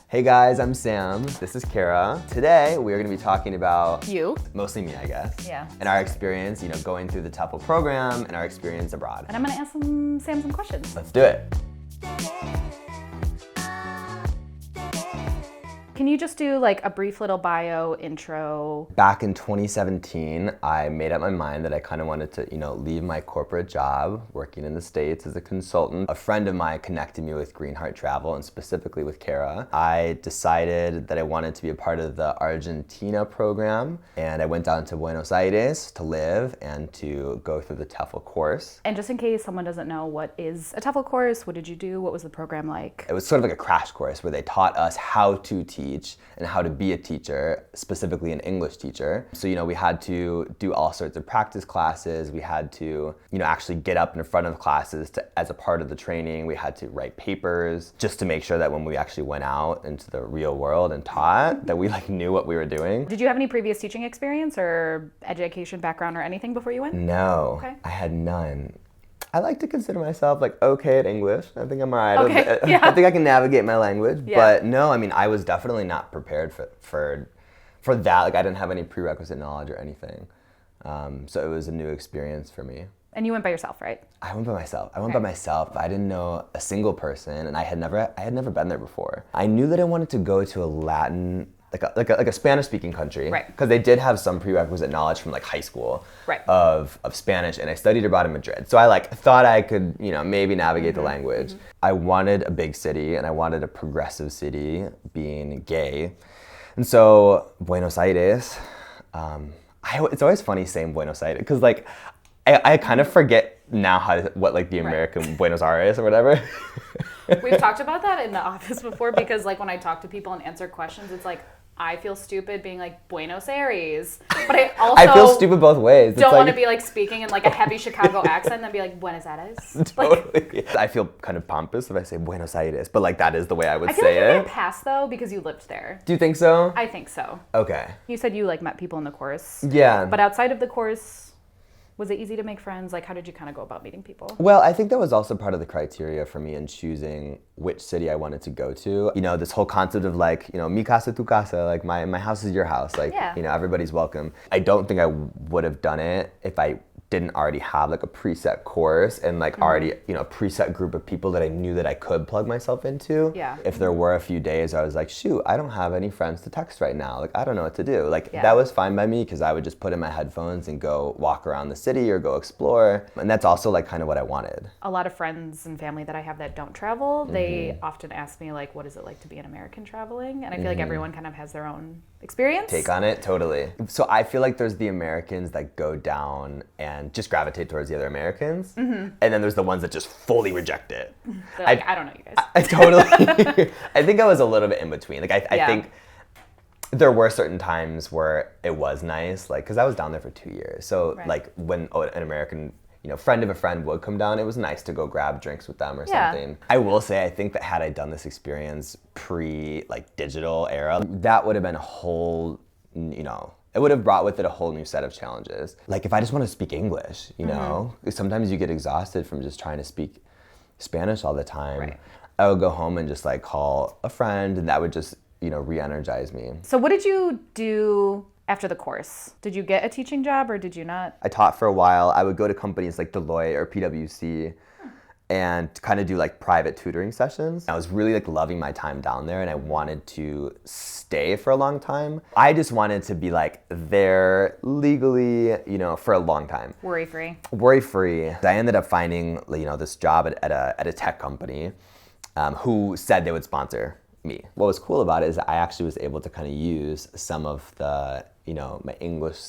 Hey guys, I'm Sam. This is Kara. Today we are going to be talking about you. Mostly me, I guess. Yeah. And our experience, going through the TEFL program and our experience abroad. And I'm gonna ask Sam some questions. Let's do it. Can you just do like a brief little bio intro? Back in 2017, I made up my mind that I kind of wanted to, leave my corporate job working in the States as a consultant. A friend of mine connected me with Greenheart Travel and specifically with Kara. I decided that I wanted to be a part of the Argentina program, and I went down to Buenos Aires to live and to go through the TEFL course. And just in case someone doesn't know, what is a TEFL course? What did you do? What was the program like? It was sort of like a crash course where they taught us how to teach and how to be a teacher, specifically an English teacher. So, we had to do all sorts of practice classes. We had to, actually get up in front of classes as a part of the training. We had to write papers just to make sure that when we actually went out into the real world and taught, that we knew what we were doing. Did you have any previous teaching experience or education background or anything before you went? No, Okay. I had none. I like to consider myself okay at English. I think I'm all right. Okay, yeah. I think I can navigate my language. Yeah. But no, I was definitely not prepared for that. I didn't have any prerequisite knowledge or anything. So it was a new experience for me. And you went by yourself, right? I went by myself. I didn't know a single person, and I had never been there before. I knew that I wanted to go to a Latin, like a Spanish-speaking country, Right. Because they did have some prerequisite knowledge from high school, Right. of Spanish, and I studied abroad in Madrid. So I thought I could, maybe navigate the language. I wanted a big city, and I wanted a progressive city, being gay, and so Buenos Aires. It's always funny saying Buenos Aires because I kind of forget now what the American Buenos Aires or whatever. We've talked about that in the office before because when I talk to people and answer questions, it's I feel stupid being Buenos Aires, but I also I feel stupid both ways. Don't want to be speaking in a heavy Chicago accent and then be Buenos Aires. Totally. I feel kind of pompous if I say Buenos Aires, but that is the way I would I feel say like you it. get past though because you lived there. Do you think so? I think so. Okay. You said you met people in the course. Yeah. But outside of the course, was it easy to make friends? How did you kind of go about meeting people? Well, I think that was also part of the criteria for me in choosing which city I wanted to go to. This whole concept of mi casa, tu casa, my house is your house. Yeah. Everybody's welcome. I don't think I would have done it if I didn't already have a preset course and already, a preset group of people that I knew that I could plug myself into. Yeah. If there were a few days I was shoot, I don't have any friends to text right now. I don't know what to do. Yeah. That was fine by me because I would just put in my headphones and go walk around the city or go explore. And that's also kind of what I wanted. A lot of friends and family that I have that don't travel, they often ask me what is it like to be an American traveling? And I feel like everyone kind of has their own experience. Take on it, totally. So I feel there's the Americans that go down and just gravitate towards the other Americans. And then there's the ones that just fully reject it. They're I don't know you guys. I totally, I think I was a little bit in between. I think there were certain times where it was nice, because I was down there for 2 years. So Right. When an American, friend of a friend would come down, it was nice to go grab drinks with them or Yeah. something. I will say, I think that had I done this experience digital era, that would have been a whole, it would have brought with it a whole new set of challenges. If I just want to speak English, sometimes you get exhausted from just trying to speak Spanish all the time. Right. I would go home and just call a friend, and that would just, re-energize me. So what did you do after the course? Did you get a teaching job or did you not? I taught for a while. I would go to companies like Deloitte or PwC and kind of do private tutoring sessions. I was really loving my time down there, and I wanted to stay for a long time. I just wanted to be there legally, for a long time. Worry-free. Worry-free. I ended up finding, this job at a tech company who said they would sponsor me. What was cool about it is I actually was able to kind of use some of the, my English,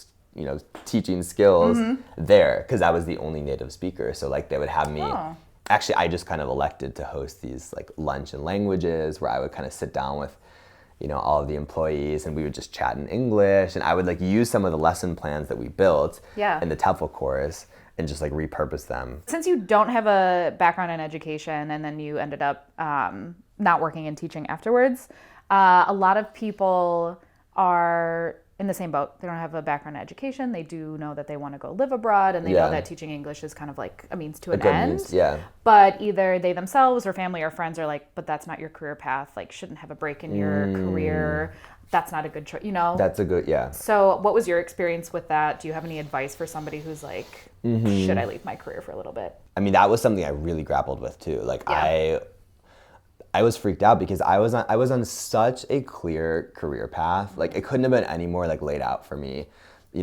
teaching skills there because I was the only native speaker. So they would have me. Oh. Actually, I just kind of elected to host these lunch and languages where I would kind of sit down with, all of the employees, and we would just chat in English, and I would use some of the lesson plans that we built in the TEFL course and just repurpose them. Since you don't have a background in education and then you ended up not working in teaching afterwards, a lot of people are in the same boat. They don't have a background in education. They do know that they want to go live abroad, and they know that teaching English is kind of like a means to an end. But either they themselves or family or friends are like, but that's not your career path. Like, shouldn't have a break in your career. That's not a good choice, That's a good, So what was your experience with that? Do you have any advice for somebody who's like, should I leave my career for a little bit? I mean, that was something I really grappled with too. Like I was freaked out because I was on such a clear career path. Like, it couldn't have been any more like laid out for me.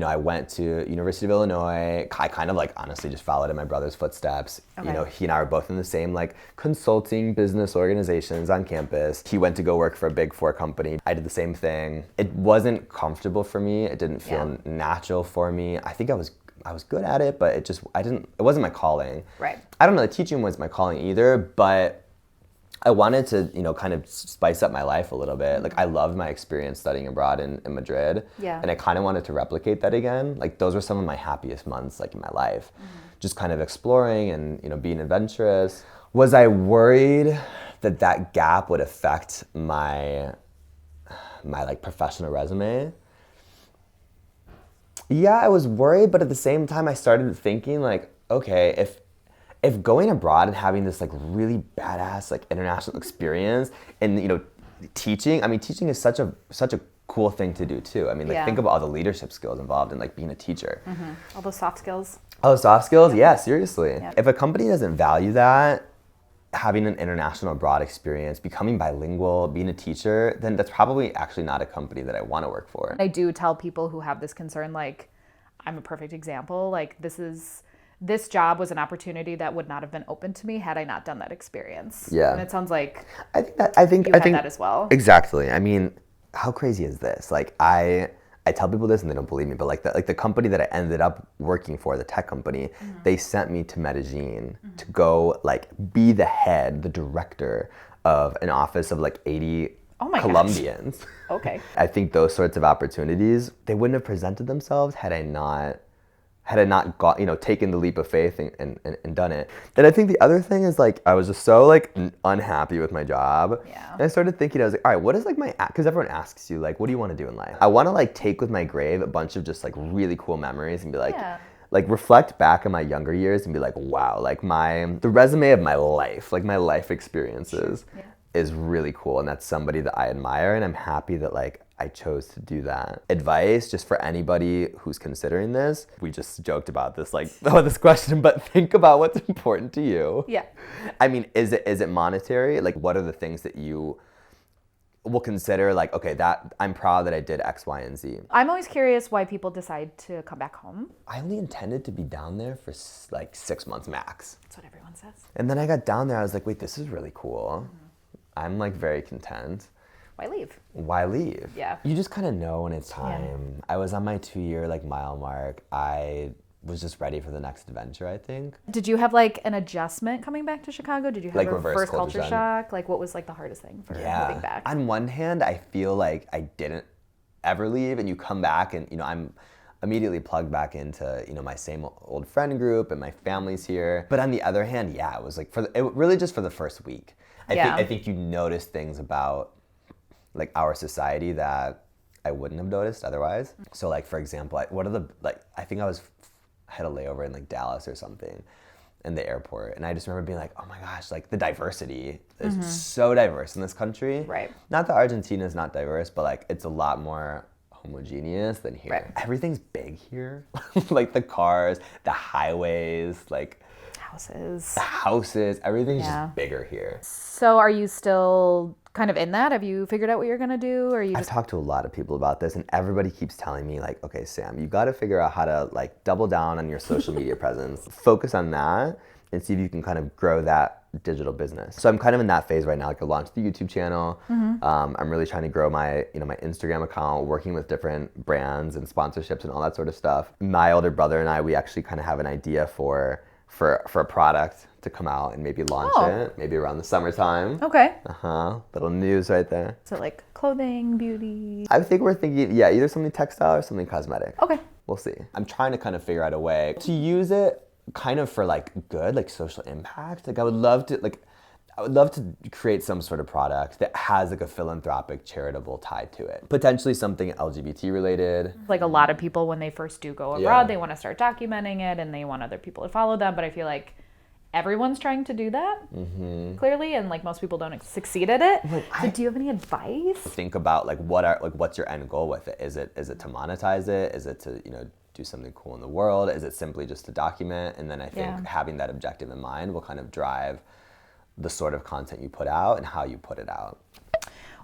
I went to University of Illinois. I kind of like honestly just followed in my brother's footsteps. Okay. He and I were both in the same like consulting business organizations on campus. He went to go work for a Big Four company. I did the same thing. It wasn't comfortable for me. It didn't feel natural for me. I think I was good at it, but it wasn't my calling. Right. I don't know that teaching was my calling either, but I wanted to, kind of spice up my life a little bit. Like, I loved my experience studying abroad in Madrid. Yeah. And I kind of wanted to replicate that again. Like, those were some of my happiest months, like, in my life. Just kind of exploring and, being adventurous. Was I worried that gap would affect my like, professional resume? Yeah, I was worried, but at the same time, I started thinking, like, okay, if going abroad and having this like really badass like international experience and teaching is such a cool thing to do too. I mean, like think about all the leadership skills involved in like being a teacher. All those soft skills. Oh, soft skills? Yeah, seriously. Yep. If a company doesn't value that, having an international abroad experience, becoming bilingual, being a teacher, then that's probably actually not a company that I want to work for. I do tell people who have this concern, like, I'm a perfect example. Like, this job was an opportunity that would not have been open to me had I not done that experience. Yeah. And it sounds like I think that as well. Exactly. I mean, how crazy is this? Like, I tell people this and they don't believe me, but like the company that I ended up working for, the tech company, they sent me to Medellin to go like be the director of an office of like 80 Colombians. Gosh. Okay. I think those sorts of opportunities, they wouldn't have presented themselves had I not got, taken the leap of faith and done it. And I think the other thing is like, I was just so like unhappy with my job. Yeah. And I started thinking, I was like, all right, what is like because everyone asks you like, what do you want to do in life? I want to like take with my grave a bunch of just like really cool memories and be like, like reflect back on my younger years and be like, wow, like the resume of my life, like my life experiences is really cool. And that's somebody that I admire. And I'm happy that like, I chose to do that. Advice just for anybody who's considering this. We just joked about this, like, this question, but think about what's important to you. Yeah. I mean, is it monetary? Like, what are the things that you will consider like, okay, that I'm proud that I did X, Y, and Z. I'm always curious why people decide to come back home. I only intended to be down there for like 6 months max. That's what everyone says. And then I got down there, I was like, wait, this is really cool. I'm like very content. Why leave? Yeah. You just kind of know when it's time. Yeah. I was on my 2-year like mile mark. I was just ready for the next adventure, I think. Did you have like an adjustment coming back to Chicago? Did you have like a first culture shock? Like what was like the hardest thing for moving back? On one hand, I feel like I didn't ever leave, and you come back and I'm immediately plugged back into my same old friend group and my family's here. But on the other hand, it was like really just for the first week. I think you notice things about like our society that I wouldn't have noticed otherwise. So like, for example, I think I had a layover in like Dallas or something in the airport. And I just remember being like, oh my gosh, like the diversity is so diverse in this country. Right. Not that Argentina is not diverse, but like it's a lot more homogeneous than here. Right. Everything's big here. Like the cars, the highways, like houses, everything's just bigger here. So are you still kind of in that? Have you figured out what you're gonna do? Or I've talked to a lot of people about this, and everybody keeps telling me like, okay, Sam, you got to figure out how to like double down on your social media presence, focus on that, and see if you can kind of grow that digital business. So I'm kind of in that phase right now. Like I launched the YouTube channel. I'm really trying to grow my my Instagram account, working with different brands and sponsorships and all that sort of stuff. My older brother and I, we actually kind of have an idea for a product to come out and maybe launch it, maybe around the summertime. Okay. Little news right there. So like clothing, beauty. I think we're thinking, either something textile or something cosmetic. Okay. We'll see. I'm trying to kind of figure out a way to use it kind of for like good, like social impact. Like I would love to, like, I would love to create some sort of product that has like a philanthropic, charitable tie to it. Potentially something LGBT related. Like a lot of people, when they first do go abroad, they want to start documenting it and they want other people to follow them. But I feel like everyone's trying to do that, clearly, and like most people don't succeed at it. So do you have any advice? Think about like what's your end goal with it? Is it to monetize it? Is it to, do something cool in the world? Is it simply just to document? And then I think having that objective in mind will kind of drive the sort of content you put out and how you put it out.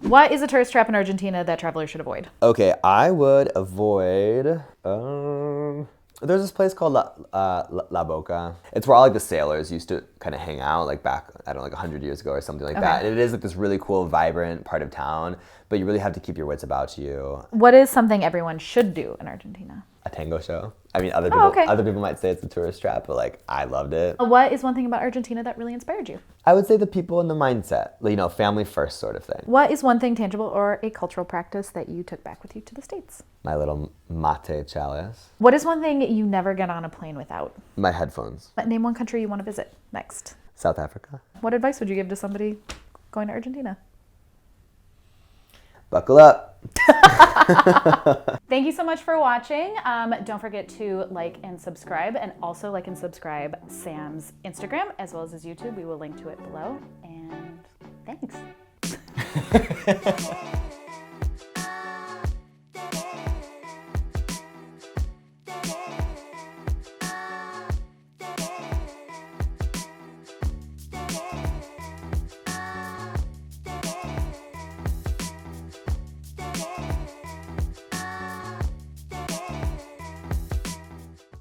What is a tourist trap in Argentina that travelers should avoid? Okay, I would avoid, there's this place called La Boca. It's where all like the sailors used to kind of hang out, like back, I don't know, like 100 years ago or something like that. And it is like this really cool, vibrant part of town, but you really have to keep your wits about you. What is something everyone should do in Argentina? A tango show. I mean, other people might say it's a tourist trap, but like, I loved it. What is one thing about Argentina that really inspired you? I would say the people and the mindset, family first sort of thing. What is one thing tangible or a cultural practice that you took back with you to the States? My little mate chalice. What is one thing you never get on a plane without? My headphones. Name one country you want to visit next. South Africa. What advice would you give to somebody going to Argentina? Buckle up. Thank you so much for watching. Don't forget to like and subscribe, and also like and subscribe Sam's Instagram as well as his YouTube. We will link to it below. And thanks.